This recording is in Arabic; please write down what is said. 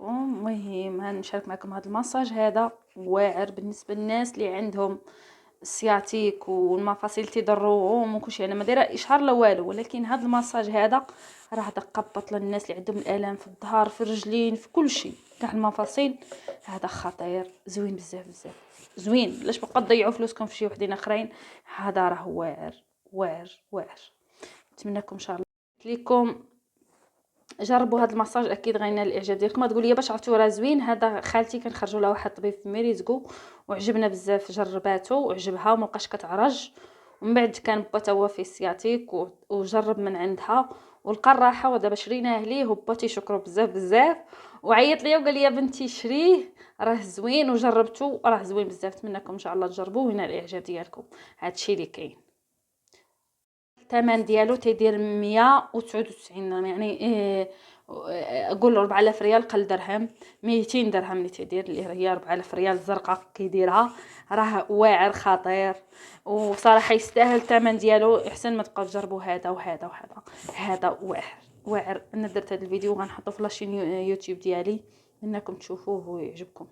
عليكم. المهم هنشارك معكم هذا المساج هذا واعر بالنسبه للناس اللي عندهم السياتيك والمفاصل تيضروهم وكلشي. انا ما دايره اشهار لا والو، ولكن هذا المساج هذا راه تقبط للناس اللي عندهم الالام في الظهر في الرجلين في كلشي كاع المفاصل. هذا خطير زوين بزاف بزاف زوين. علاش بقى تضيعوا فلوسكم في شي وحدين اخرين؟ هذا راه واعر واعر واعر. نتمنىكم ان شاء الله ليكم جربوا هذا المساج، اكيد غينال الاعجاب ديالكم. تقول لي باش عرفتوا راه زوين؟ هذا خالتي كنخرجوا لها واحد الطبيب في ميريزكو وعجبنا بزاف، جرباتو وعجبها وما بقاش كتعرج. ومن بعد كان با تا هو في السياتيك وجرب من عندها ولقى الراحه، ودابا شريناه ليه وبا تيشكروا بزاف بزاف وعيط ليا وقال لي يا بنتي شريه راه زوين وجربته راه زوين بزاف. نتمنىكم ان شاء الله تجربوه وينال الاعجاب ديالكم. هادشي اللي كاين. الثمن ديالو تيدير 199 درهم، يعني قول 4000 ريال قل درهم، 200 درهم اللي تيدير اللي هي 4000 ريال زرقاء كيديرها. راه واعر خطير وصراحه يستاهل الثمن ديالو. احسن ما تبقاو تجربوا هذا وهذا وهذا. هذا واعر واعر. انا درت هذا الفيديو غنحطو في لاشين يوتيوب ديالي انكم تشوفوه ويعجبكم.